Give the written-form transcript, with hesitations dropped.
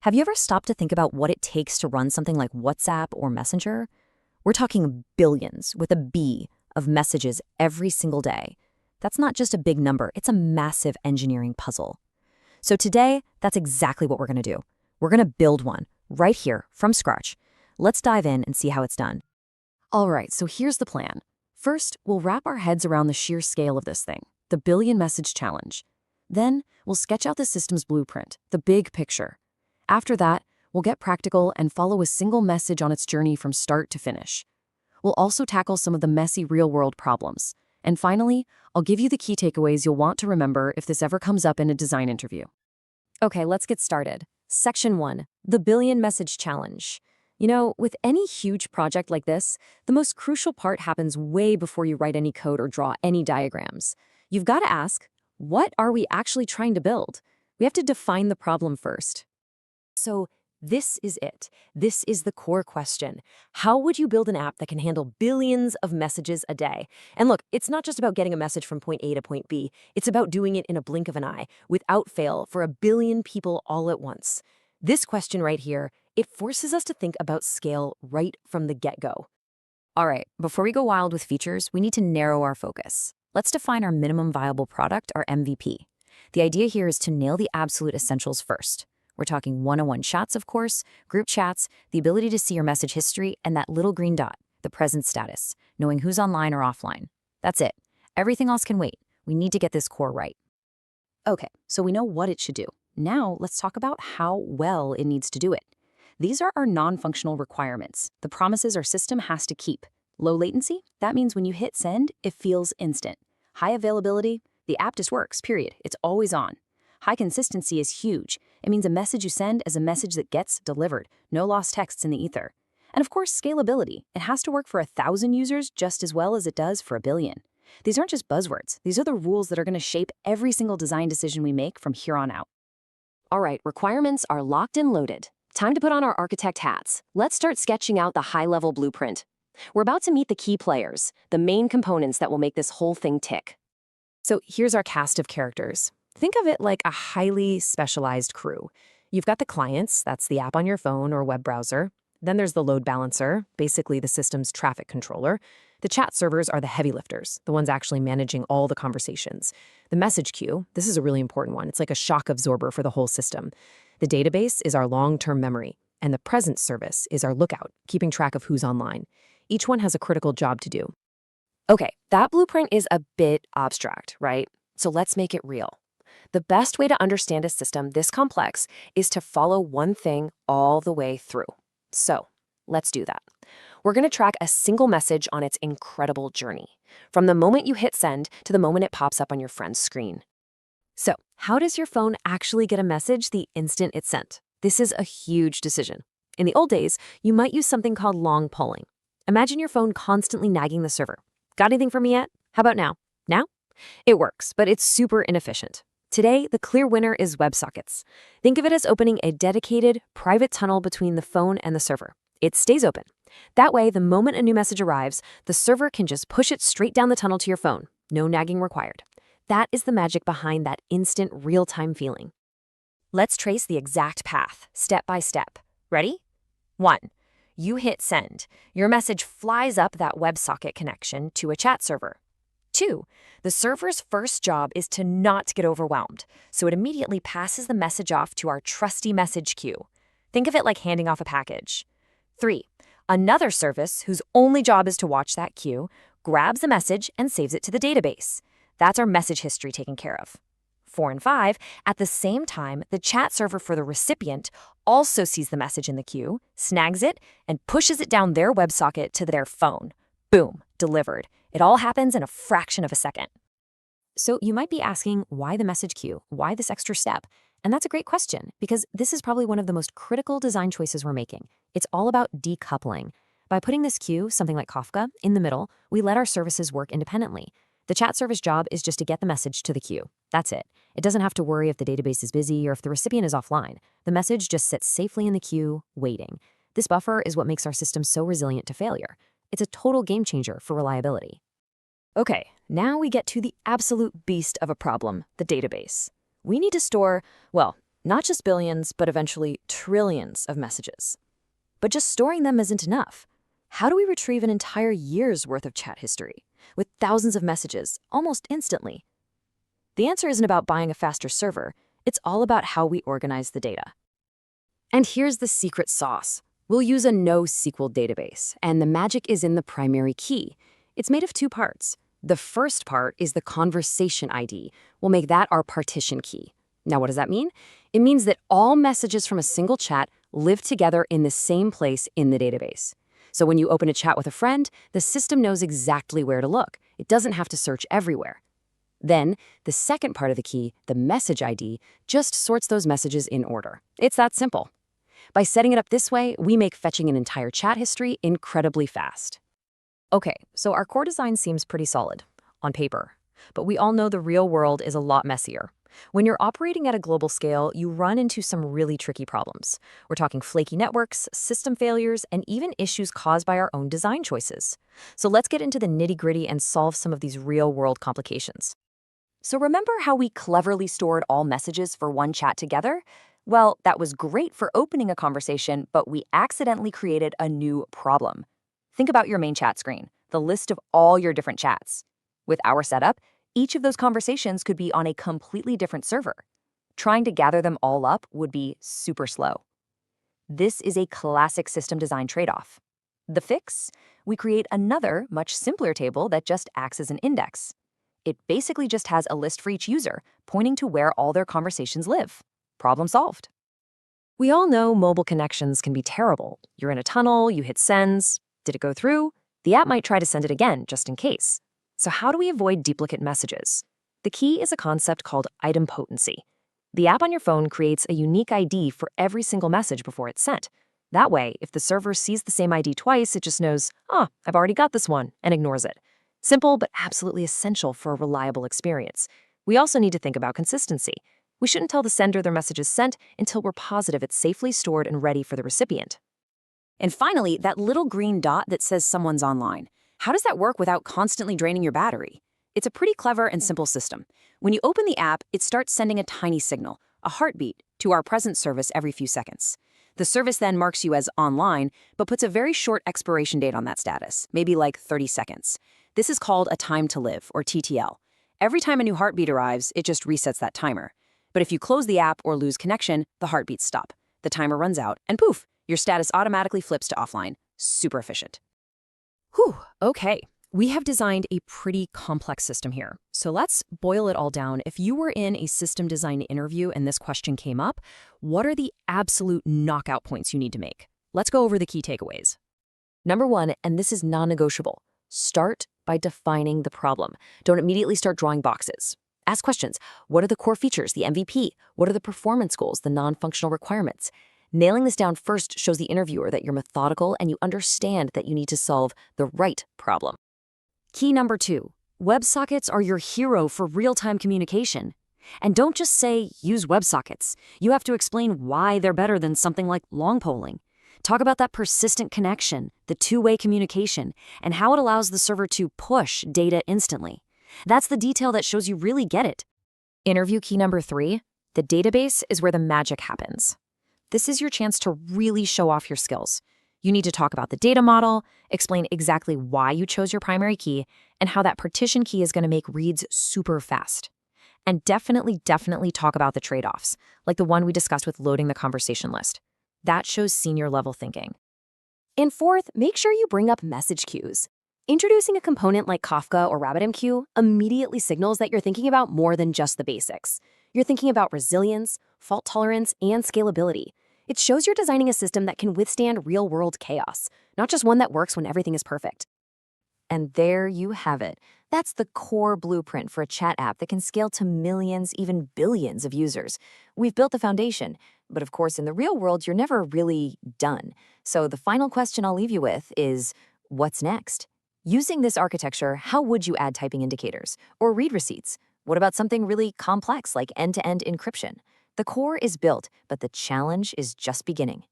Have you ever stopped to think about what it takes to run something like WhatsApp or Messenger? We're talking billions with a B of messages every single day. That's not just a big number, it's a massive engineering puzzle. So today, that's exactly what we're going to do. We're going to build one right here from scratch. Let's dive in and see how it's done. All right, so here's the plan. First, we'll wrap our heads around the sheer scale of this thing, the billion message challenge. Then, we'll sketch out the system's blueprint, the big picture. After that, we'll get practical and follow a single message on its journey from start to finish. We'll also tackle some of the messy real-world problems. And finally, I'll give you the key takeaways you'll want to remember if this ever comes up in a design interview. Okay, let's get started. Section 1, the Billion Message Challenge. You know, with any huge project like this, the most crucial part happens way before you write any code or draw any diagrams. You've got to ask, what are we actually trying to build? We have to define the problem first. So this is it. This is the core question. How would you build an app that can handle billions of messages a day? And look, it's not just about getting a message from point A to point B. It's about doing it in a blink of an eye, without fail, for a billion people all at once. This question right here, it forces us to think about scale right from the get-go. All right, before we go wild with features, we need to narrow our focus. Let's define our minimum viable product, our MVP. The idea here is to nail the absolute essentials first. We're talking one-on-one chats, of course, group chats, the ability to see your message history, and that little green dot, the present status, knowing who's online or offline. That's it. Everything else can wait. We need to get this core right. Okay, so we know what it should do. Now let's talk about how well it needs to do it. These are our non-functional requirements, the promises our system has to keep. Low latency, that means when you hit send, it feels instant. High availability, the app just works, period. It's always on. High consistency is huge. It means a message you send is a message that gets delivered, no lost texts in the ether. And of course, scalability. It has to work for 1,000 users just as well as it does for 1 billion. These aren't just buzzwords. These are the rules that are going to shape every single design decision we make from here on out. All right, requirements are locked and loaded. Time to put on our architect hats. Let's start sketching out the high-level blueprint. We're about to meet the key players, the main components that will make this whole thing tick. So here's our cast of characters. Think of it like a highly specialized crew. You've got the clients, that's the app on your phone or web browser. Then there's the load balancer, basically the system's traffic controller. The chat servers are the heavy lifters, the ones actually managing all the conversations. The message queue, this is a really important one. It's like a shock absorber for the whole system. The database is our long-term memory, and the presence service is our lookout, keeping track of who's online. Each one has a critical job to do. Okay, that blueprint is a bit abstract, right? So let's make it real. The best way to understand a system this complex is to follow one thing all the way through. So let's do that. We're going to track a single message on its incredible journey, from the moment you hit send to the moment it pops up on your friend's screen. So how does your phone actually get a message the instant it's sent? This is a huge decision. In the old days, you might use something called long polling. Imagine your phone constantly nagging the server. Got anything for me yet? How about now? Now? It works, but it's super inefficient. Today, the clear winner is WebSockets. Think of it as opening a dedicated, private tunnel between the phone and the server. It stays open. That way, the moment a new message arrives, the server can just push it straight down the tunnel to your phone. No nagging required. That is the magic behind that instant, real-time feeling. Let's trace the exact path, step by step. Ready? 1. You hit send. Your message flies up that WebSocket connection to a chat server. 2. The server's first job is to not get overwhelmed, so it immediately passes the message off to our trusty message queue. Think of it like handing off a package. 3. Another service, whose only job is to watch that queue, grabs the message and saves it to the database. That's our message history taken care of. 4 and 5, at the same time, the chat server for the recipient also sees the message in the queue, snags it, and pushes it down their WebSocket to their phone. Boom, delivered. It all happens in a fraction of a second. So you might be asking, why the message queue? Why this extra step? And that's a great question, because this is probably one of the most critical design choices we're making. It's all about decoupling. By putting this queue, something like Kafka, in the middle, we let our services work independently. The chat service job is just to get the message to the queue. That's it. It doesn't have to worry if the database is busy or if the recipient is offline. The message just sits safely in the queue, waiting. This buffer is what makes our system so resilient to failure. It's a total game changer for reliability. Okay, now we get to the absolute beast of a problem, the database. We need to store, well, Not just billions, but eventually trillions of messages. But just storing them isn't enough. How do we retrieve an entire year's worth of chat history with thousands of messages almost instantly? The answer isn't about buying a faster server. It's all about how we organize the data. And here's the secret sauce. We'll use a NoSQL database, and the magic is in the primary key. It's made of two parts. The first part is the conversation ID. We'll make that our partition key. Now, what does that mean? It means that all messages from a single chat live together in the same place in the database. So when you open a chat with a friend, the system knows exactly where to look. It doesn't have to search everywhere. Then, the second part of the key, the message ID, just sorts those messages in order. It's that simple. By setting it up this way, we make fetching an entire chat history incredibly fast. Okay, so our core design seems pretty solid on paper, but we all know the real world is a lot messier. When you're operating at a global scale, you run into some really tricky problems. We're talking flaky networks, system failures, and even issues caused by our own design choices. So let's get into the nitty-gritty and solve some of these real-world complications. So remember how we cleverly stored all messages for one chat together? Well, that was great for opening a conversation, but we accidentally created a new problem. Think about your main chat screen, the list of all your different chats. With our setup, each of those conversations could be on a completely different server. Trying to gather them all up would be super slow. This is a classic system design trade-off. The fix? We create another, much simpler table that just acts as an index. It basically just has a list for each user, pointing to where all their conversations live. Problem solved. We all know mobile connections can be terrible. You're in a tunnel, you hit sends. Did it go through? The app might try to send it again, just in case. So how do we avoid duplicate messages? The key is a concept called idempotency. The app on your phone creates a unique ID for every single message before it's sent. That way, if the server sees the same ID twice, it just knows, I've already got this one, and ignores it. Simple, but absolutely essential for a reliable experience. We also need to think about consistency. We shouldn't tell the sender their message is sent until we're positive it's safely stored and ready for the recipient. And finally, that little green dot that says someone's online. How does that work without constantly draining your battery? It's a pretty clever and simple system. When you open the app, it starts sending a tiny signal, a heartbeat, to our present service every few seconds. The service then marks you as online, but puts a very short expiration date on that status, maybe like 30 seconds. This is called a time to live, or TTL. Every time a new heartbeat arrives, it just resets that timer. But if you close the app or lose connection, the heartbeats stop. The timer runs out, and poof, your status automatically flips to offline. Super efficient. Whew, okay. We have designed a pretty complex system here. So let's boil it all down. If you were in a system design interview and this question came up, what are the absolute knockout points you need to make? Let's go over the key takeaways. Number one, and this is non-negotiable, start by defining the problem. Don't immediately start drawing boxes. Ask questions. What are the core features, the MVP? What are the performance goals, the non-functional requirements? Nailing this down first shows the interviewer that you're methodical and you understand that you need to solve the right problem. Key number two, WebSockets are your hero for real-time communication. And don't just say, use WebSockets. You have to explain why they're better than something like long polling. Talk about that persistent connection, the two-way communication, and how it allows the server to push data instantly. That's the detail that shows you really get it. Interview key number three, the database is where the magic happens. This is your chance to really show off your skills. You need to talk about the data model, explain exactly why you chose your primary key, and how that partition key is going to make reads super fast. And definitely talk about the trade-offs, like the one we discussed with loading the conversation list. That shows senior level thinking. And fourth, make sure you bring up message queues. Introducing a component like Kafka or RabbitMQ immediately signals that you're thinking about more than just the basics. You're thinking about resilience, fault tolerance, and scalability. It shows you're designing a system that can withstand real-world chaos, not just one that works when everything is perfect. And there you have it. That's the core blueprint for a chat app that can scale to millions, even billions of users. We've built the foundation, but of course, in the real world, you're never really done. So the final question I'll leave you with is, what's next? Using this architecture, how would you add typing indicators or read receipts? What about something really complex like end-to-end encryption? The core is built, but the challenge is just beginning.